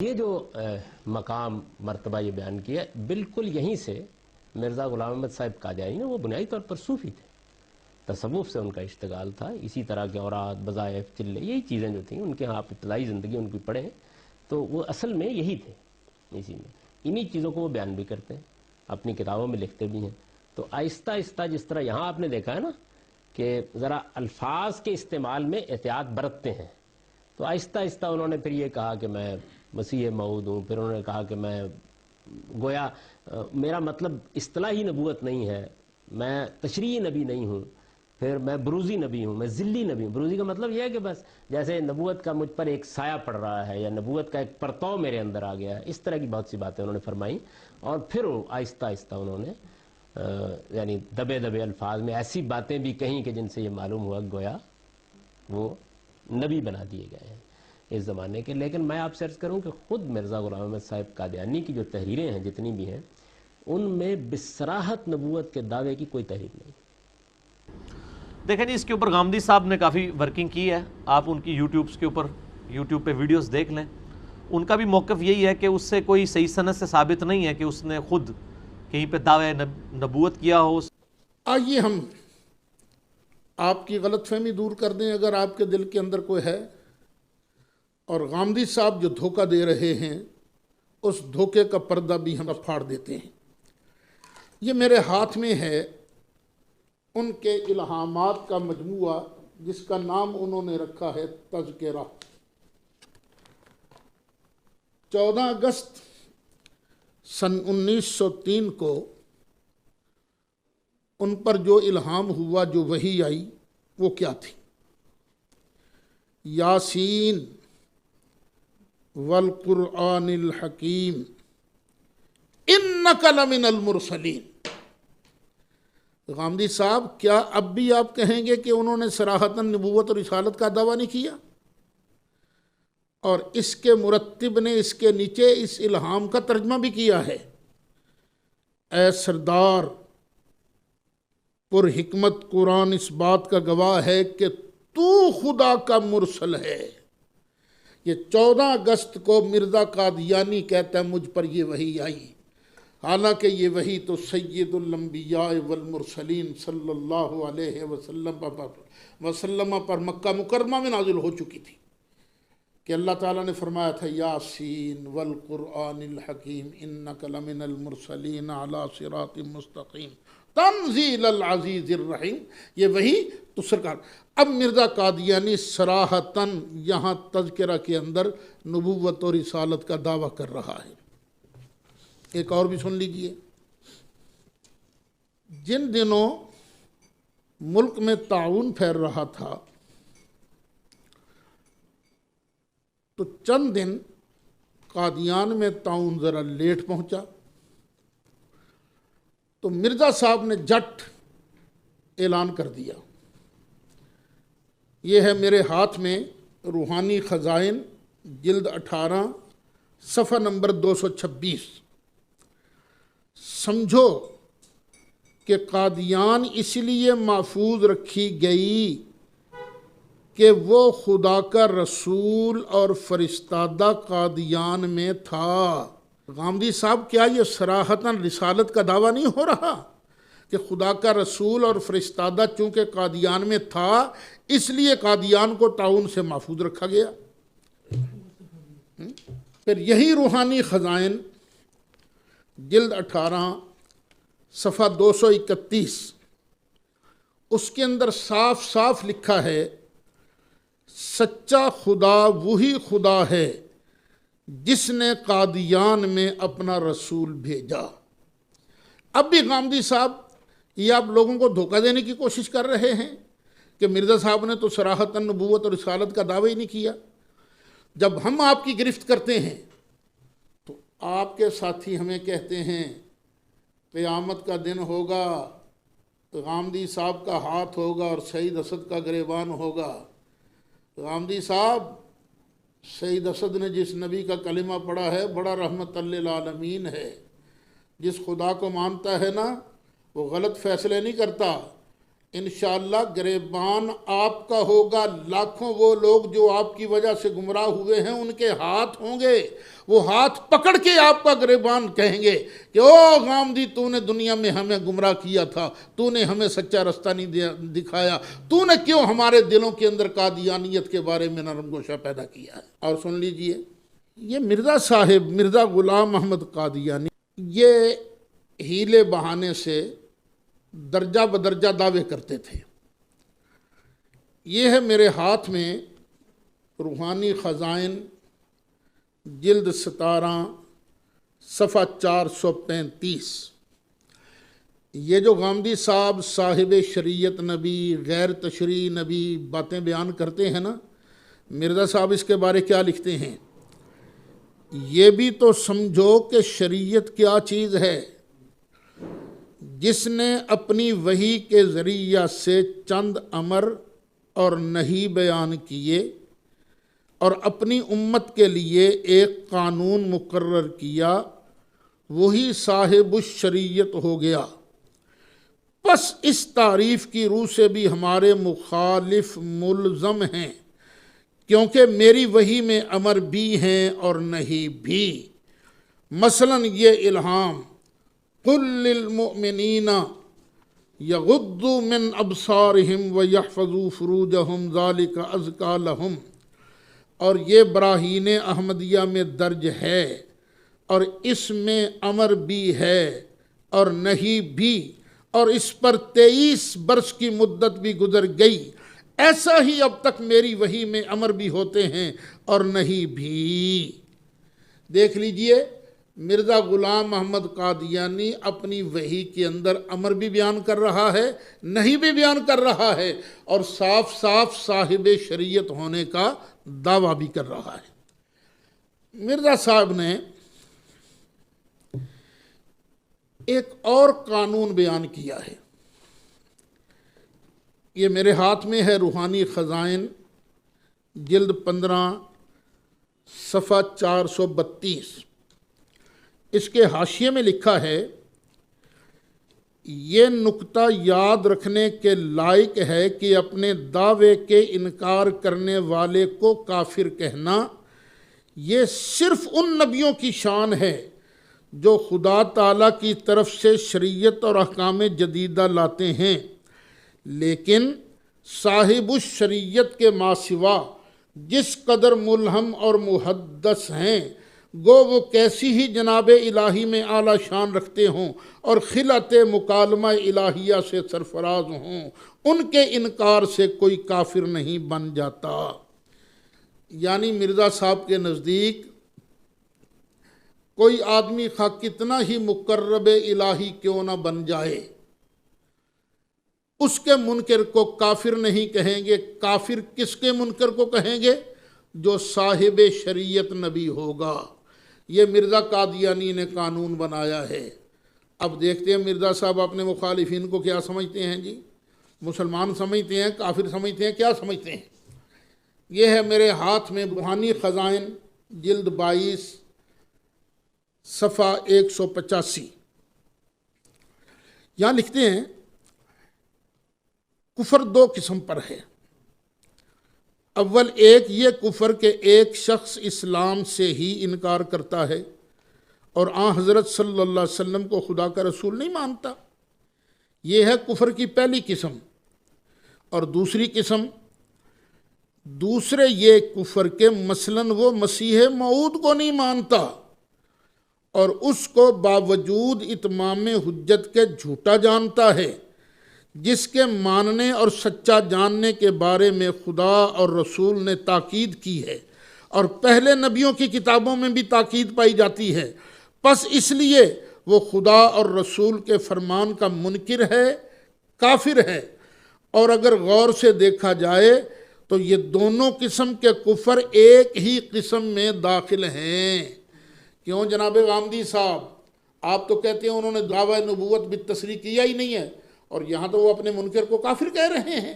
یہ جو مقام مرتبہ یہ بیان کیا بالکل یہیں سے مرزا غلام احمد صاحب قادیانی وہ بنیادی طور پر صوفی تھے، تصوف سے ان کا اشتغال تھا، اسی طرح کے اوراد وظائف چلے یہی چیزیں جو تھیں ان کے ہاں آپ ابتدائی زندگی ان کی پڑھیں تو وہ اصل میں یہی تھے، اسی میں انہی چیزوں کو وہ بیان بھی کرتے ہیں، اپنی کتابوں میں لکھتے بھی ہیں۔ تو آہستہ آہستہ جس طرح یہاں آپ نے دیکھا ہے نا کہ ذرا الفاظ کے استعمال میں احتیاط برتتے ہیں، تو آہستہ آہستہ انہوں نے پھر یہ کہا کہ میں مسیح موعود ہوں، پھر انہوں نے کہا کہ میں گویا میرا مطلب اصطلاحی نبوت نہیں ہے، میں تشریعی نبی نہیں ہوں، پھر میں بروزی نبی ہوں، میں ذلی نبی ہوں۔ بروزی کا مطلب یہ ہے کہ بس جیسے نبوت کا مجھ پر ایک سایہ پڑ رہا ہے یا نبوت کا ایک پرتو میرے اندر آ گیا ہے، اس طرح کی بہت سی باتیں انہوں نے فرمائی، اور پھر آہستہ آہستہ انہوں نے یعنی دبے دبے الفاظ میں ایسی باتیں بھی کہیں کہ جن سے یہ معلوم ہوا گویا وہ نبی بنا دیے گئے ہیں اس زمانے کے۔ لیکن میں آپ سے عرض کروں کہ خود مرزا غلام احمد صاحب قادیانی کی جو تحریریں ہیں جتنی بھی ہیں ان میں بصراحت نبوت کے دعوے کی کوئی تحریر نہیں۔ دیکھیں جی، اس کے اوپر غامدی صاحب نے کافی ورکنگ کی ہے، آپ ان کی یوٹیوب پہ ویڈیوز دیکھ لیں۔ ان کا بھی موقف یہی ہے کہ اس سے کوئی صحیح سند سے ثابت نہیں ہے کہ اس نے خود کہیں پہ دعوے نبوت کیا ہو۔ آئیے ہم آپ کی غلط فہمی دور کر دیں اگر آپ کے دل کے اندر کوئی ہے، اور غامدی صاحب جو دھوکہ دے رہے ہیں اس دھوکے کا پردہ بھی ہم پھاڑ دیتے ہیں۔ یہ میرے ہاتھ میں ہے ان کے الہامات کا مجموعہ جس کا نام انہوں نے رکھا ہے تذکرہ۔ 14 اگست سن 1903 کو ان پر جو الہام ہوا، جو وحی آئی، وہ کیا تھی؟ یاسین والقرآن الحکیم انک لمن المرسلین۔ غامدی صاحب کیا اب بھی آپ کہیں گے کہ انہوں نے صراحتاً نبوت اور رسالت کا دعویٰ نہیں کیا؟ اور اس کے مرتب نے اس کے نیچے اس الہام کا ترجمہ بھی کیا ہے، اے سردار پر حکمت قرآن اس بات کا گواہ ہے کہ تو خدا کا مرسل ہے۔ یہ 14 اگست کو مرزا قادیانی کہتا ہے مجھ پر یہ وحی آئی، حالانکہ یہ وحی تو سید الانبیاء والمرسلین صلی اللہ علیہ وسلم پر مکہ مکرمہ میں نازل ہو چکی تھی، کہ اللہ تعالیٰ نے فرمایا تھا یاسین والقرآن الحکیم انک لمن المرسلین علی صراط مستقیم تنزیل العزیز الرحیم۔ یہ وحی تو سرکار۔ اب مرزا قادیانی صراحتاً یہاں تذکرہ کے اندر نبوت اور رسالت کا دعویٰ کر رہا ہے۔ ایک اور بھی سن لیجئے، جن دنوں ملک میں طاعون پھیل رہا تھا تو چند دن قادیان میں طاعون ذرا لیٹ پہنچا، تو مرزا صاحب نے جٹ اعلان کر دیا۔ یہ ہے میرے ہاتھ میں روحانی خزائن جلد 18 صفحہ نمبر 226۔ سمجھو کہ قادیان اس لیے محفوظ رکھی گئی کہ وہ خدا کا رسول اور فرستادہ قادیان میں تھا۔ غامدی صاحب کیا یہ صراحتاً رسالت کا دعویٰ نہیں ہو رہا کہ خدا کا رسول اور فرستادہ چونکہ قادیان میں تھا اس لیے قادیان کو طاعون سے محفوظ رکھا گیا؟ پھر یہی روحانی خزائن جلد 18 صفحہ 231، اس کے اندر صاف صاف لکھا ہے سچا خدا وہی خدا ہے جس نے قادیان میں اپنا رسول بھیجا۔ اب بھی غامدی صاحب یہ آپ لوگوں کو دھوکہ دینے کی کوشش کر رہے ہیں کہ مرزا صاحب نے تو صراحتاً نبوت اور رسالت کا دعویٰ ہی نہیں کیا۔ جب ہم آپ کی گرفت کرتے ہیں تو آپ کے ساتھی ہمیں کہتے ہیں قیامت کا دن ہوگا، غامدی صاحب کا ہاتھ ہوگا اور سید اسد کا گریبان ہوگا۔ غامدی صاحب، سید اسد نے جس نبی کا کلمہ پڑھا ہے بڑا رحمت للعالمین ہے، جس خدا کو مانتا ہے نا وہ غلط فیصلے نہیں کرتا، انشاءاللہ گریبان آپ کا ہوگا، لاکھوں وہ لوگ جو آپ کی وجہ سے گمراہ ہوئے ہیں ان کے ہاتھ ہوں گے، وہ ہاتھ پکڑ کے آپ کا گریبان کہیں گے کہ او غامدی تو نے دنیا میں ہمیں گمراہ کیا تھا، تو نے ہمیں سچا رستہ نہیں دکھایا، تو نے کیوں ہمارے دلوں کے اندر قادیانیت کے بارے میں نرم گوشہ پیدا کیا ہے۔ اور سن لیجئے، یہ مرزا صاحب مرزا غلام محمد قادیانی یہ ہیلے بہانے سے درجہ بدرجہ دعوے کرتے تھے۔ یہ ہے میرے ہاتھ میں روحانی خزائن جلد 17 صفحہ 435۔ یہ جو غامدی صاحب صاحب شریعت نبی، غیر تشریع نبی باتیں بیان کرتے ہیں نا، مرزا صاحب اس کے بارے کیا لکھتے ہیں؟ یہ بھی تو سمجھو کہ شریعت کیا چیز ہے، جس نے اپنی وحی کے ذریعہ سے چند امر اور نہی بیان کیے اور اپنی امت کے لیے ایک قانون مقرر کیا، وہی صاحب الشریعت ہو گیا۔ پس اس تعریف کی روح سے بھی ہمارے مخالف ملزم ہیں، کیونکہ میری وحی میں امر بھی ہیں اور نہی بھی۔ مثلاً یہ الہام قُلْ لِلْمُؤْمِنِينَ يَغُضُّوا مِنْ أَبْصَارِهِمْ وَيَحْفَظُوا فُرُوجَهُمْ ذَلِكَ أَزْكَىٰ لَهُمْ، اور یہ براہین احمدیہ میں درج ہے اور اس میں امر بھی ہے اور نہی بھی، اور اس پر 23 برس کی مدت بھی گزر گئی، ایسا ہی اب تک میری وحی میں امر بھی ہوتے ہیں اور نہی بھی۔ دیکھ لیجئے، مرزا غلام محمد قادیانی اپنی وحی کے اندر امر بھی بیان کر رہا ہے، نہی بھی بیان کر رہا ہے، اور صاف صاف صاحب شریعت ہونے کا دعویٰ بھی کر رہا ہے۔ مرزا صاحب نے ایک اور قانون بیان کیا ہے، یہ میرے ہاتھ میں ہے روحانی خزائن جلد 15 صفحہ 432۔ اس کے حاشیے میں لکھا ہے، یہ نکتہ یاد رکھنے کے لائق ہے کہ اپنے دعوے کے انکار کرنے والے کو کافر کہنا یہ صرف ان نبیوں کی شان ہے جو خدا تعالیٰ کی طرف سے شریعت اور احکام جدیدہ لاتے ہیں، لیکن صاحب الشریعت کے ما سوا جس قدر ملہم اور محدث ہیں، گو وہ کیسی ہی جناب الہی میں اعلیٰ شان رکھتے ہوں اور خلعت مکالمہ الہیہ سے سرفراز ہوں، ان کے انکار سے کوئی کافر نہیں بن جاتا۔ یعنی مرزا صاحب کے نزدیک کوئی آدمی خواہ کتنا ہی مقرب الہی کیوں نہ بن جائے، اس کے منکر کو کافر نہیں کہیں گے۔ کافر کس کے منکر کو کہیں گے؟ جو صاحب شریعت نبی ہوگا۔ یہ مرزا قادیانی نے قانون بنایا ہے۔ اب دیکھتے ہیں مرزا صاحب اپنے مخالفین کو کیا سمجھتے ہیں جی، مسلمان سمجھتے ہیں، کافر سمجھتے ہیں، کیا سمجھتے ہیں؟ یہ ہے میرے ہاتھ میں روحانی خزائن جلد 22 صفحہ 185۔ یہاں لکھتے ہیں، کفر 2 قسم پر ہے۔ اول ایک یہ کفر کہ ایک شخص اسلام سے ہی انکار کرتا ہے اور آن حضرت صلی اللہ علیہ وسلم کو خدا کا رسول نہیں مانتا، یہ ہے کفر کی پہلی قسم۔ اور دوسری قسم، دوسرے یہ کفر کہ مثلاً وہ مسیح موعود کو نہیں مانتا اور اس کو باوجود اتمام حجت کے جھوٹا جانتا ہے، جس کے ماننے اور سچا جاننے کے بارے میں خدا اور رسول نے تاکید کی ہے اور پہلے نبیوں کی کتابوں میں بھی تاکید پائی جاتی ہے، پس اس لیے وہ خدا اور رسول کے فرمان کا منکر ہے، کافر ہے۔ اور اگر غور سے دیکھا جائے تو یہ دونوں قسم کے کفر ایک ہی قسم میں داخل ہیں۔ کیوں جناب غامدی صاحب؟ آپ تو کہتے ہیں انہوں نے دعویٰ نبوت بالتصریح کیا ہی نہیں ہے، اور یہاں تو وہ اپنے منکر کو کافر کہہ رہے ہیں۔